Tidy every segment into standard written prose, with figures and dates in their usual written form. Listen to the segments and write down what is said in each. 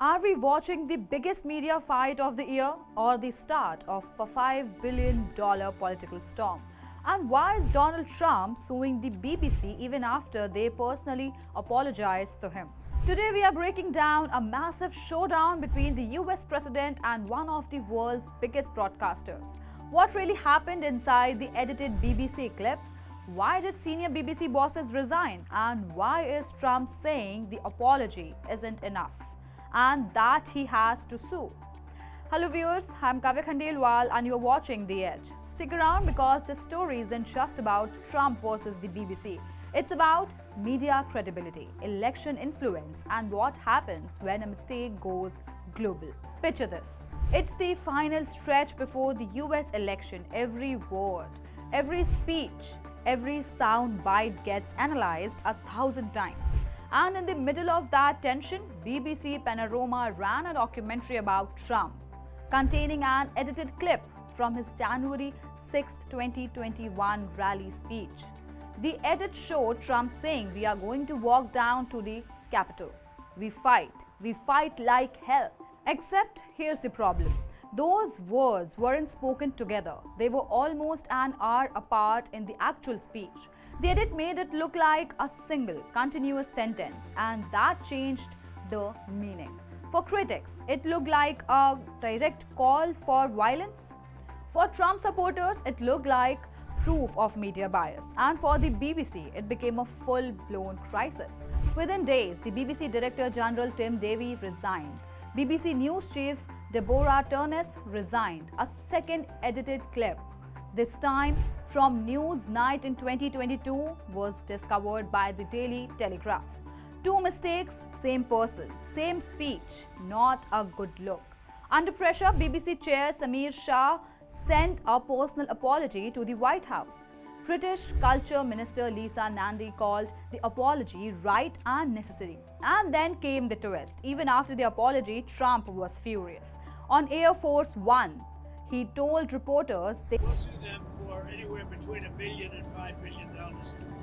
Are we watching the biggest media fight of the year or the start of a $5 billion political storm? And why is Donald Trump suing the BBC even after they personally apologized to him? Today we are breaking down a massive showdown between the US president and one of the world's biggest broadcasters. What really happened inside the edited BBC clip? Why did senior BBC bosses resign? And why is Trump saying the apology isn't enough and that he has to sue? Hello viewers, I'm Kavya Khandelwal and you're watching The Edge. Stick around because this story isn't just about Trump versus the BBC. It's about media credibility, election influence, and what happens when a mistake goes global. Picture this. It's the final stretch before the US election. Every word, every speech, every sound bite gets analyzed 1,000 times. And in the middle of that tension, BBC Panorama ran a documentary about Trump, containing an edited clip from his January 6, 2021 rally speech. The edit showed Trump saying, "We are going to walk down to the Capitol. We fight like hell." Except here's the problem. Those words weren't spoken together. They were almost an hour apart in the actual speech. The edit made it look like a single, continuous sentence, and that changed the meaning. For critics, it looked like a direct call for violence. For Trump supporters, it looked like proof of media bias. And for the BBC, it became a full-blown crisis. Within days, the BBC Director General Tim Davie resigned. BBC News Chief Deborah Turness resigned. A second edited clip, this time from News Night in 2022, was discovered by the Daily Telegraph. Two mistakes, same person, same speech, not a good look. Under pressure, BBC Chair Samir Shah sent a personal apology to the White House. British Culture Minister Lisa Nandy called the apology right and necessary. And then came the twist. Even after the apology, Trump was furious. On Air Force One, he told reporters We'll sue them for anywhere between $1 billion and $5 billion,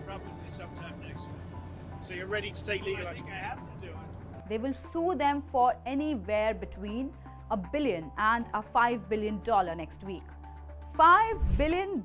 probably sometime next week. So you're ready to take legal I action? think I have to do it. they will sue them for anywhere between $1 billion and $5 billion next week. $5 billion,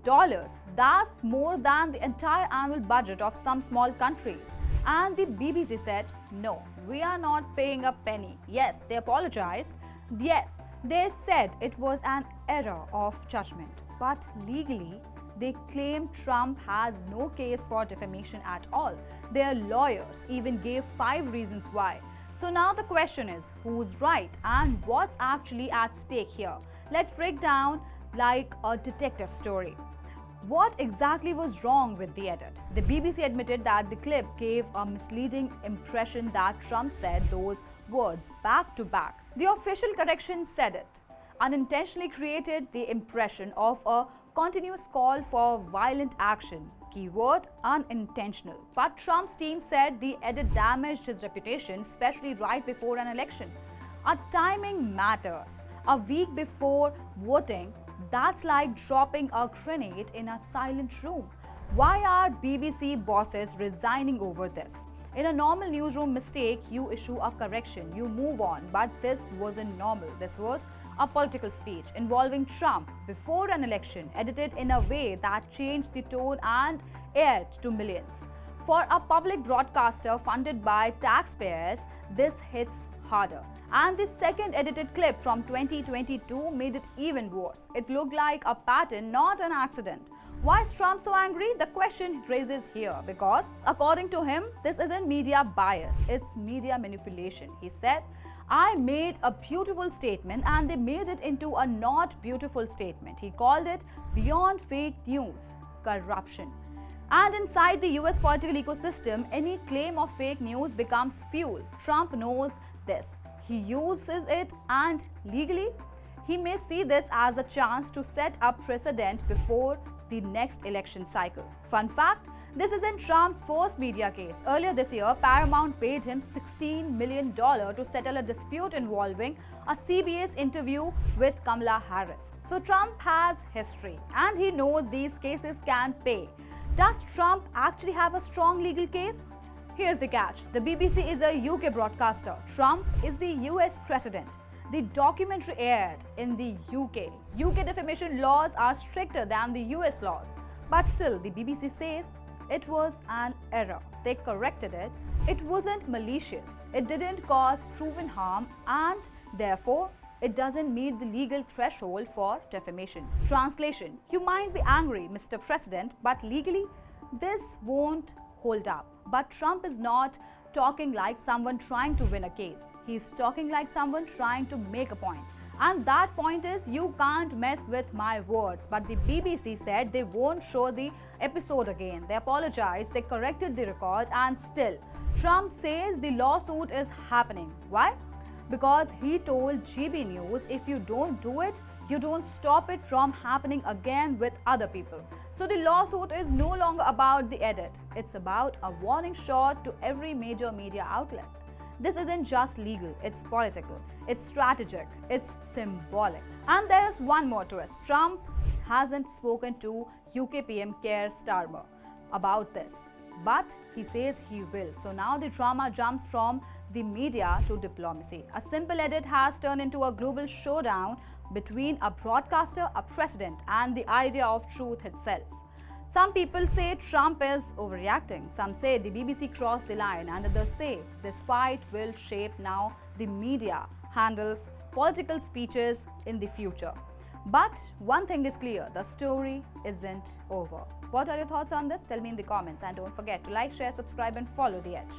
that's more than the entire annual budget of some small countries. And the BBC said, no, we are not paying a penny. Yes, they apologized. Yes, they said it was an error of judgment. But legally, they claim Trump has no case for defamation at all. Their lawyers even gave 5 reasons why. So now the question is, who's right and what's actually at stake here? Let's break down like a detective story. What exactly was wrong with the edit? The BBC admitted that the clip gave a misleading impression that Trump said those words back to back. The official correction said it unintentionally created the impression of a continuous call for violent action. Keyword unintentional. But Trump's team said the edit damaged his reputation, especially right before an election. Our timing matters. A week before voting, that's like dropping a grenade in a silent room. Why are BBC bosses resigning over this? In a normal newsroom mistake, you issue a correction, you move on. But this wasn't normal. This was a political speech involving Trump before an election, edited in a way that changed the tone and aired to millions. For a public broadcaster funded by taxpayers, this hits harder. And the second edited clip from 2022 made it even worse. It looked like a pattern, not an accident. Why is Trump so angry? The question raises here because, according to him, this isn't media bias, it's media manipulation. He said, I made a beautiful statement and they made it into a not beautiful statement. He called it beyond fake news, corruption. And inside the US political ecosystem, any claim of fake news becomes fuel. Trump knows this. He uses it, and legally, he may see this as a chance to set up precedent before the next election cycle. Fun fact, this isn't Trump's first media case. Earlier this year, Paramount paid him $16 million to settle a dispute involving a CBS interview with Kamala Harris. So Trump has history, and he knows these cases can pay. Does Trump actually have a strong legal case? Here's the catch. The BBC is a UK broadcaster. Trump is the US president. The documentary aired in the UK. UK defamation laws are stricter than the US laws. But still, the BBC says it was an error. They corrected it. It wasn't malicious. It didn't cause proven harm, and therefore, it doesn't meet the legal threshold for defamation. Translation: you might be angry, Mr. President, but legally, this won't hold up. But Trump is not talking like someone trying to win a case. He's talking like someone trying to make a point. And that point is, you can't mess with my words. But the BBC said they won't show the episode again. They apologized, they corrected the record, and still, Trump says the lawsuit is happening. Why? Because he told GB News, if you don't do it, you don't stop it from happening again with other people. So the lawsuit is no longer about the edit. It's about a warning shot to every major media outlet. This isn't just legal, it's political, it's strategic, it's symbolic. And there's one more twist. Trump hasn't spoken to UK PM Keir Starmer about this, but he says he will. So now the drama jumps from the media to diplomacy. A simple edit has turned into a global showdown between a broadcaster, a president, and the idea of truth itself. Some people say Trump is overreacting. Some say the BBC crossed the line, and others say this fight will shape how the media handles political speeches in the future. But one thing is clear, the story isn't over. What are your thoughts on this? Tell me in the comments, and don't forget to like, share, subscribe, and follow The Edge.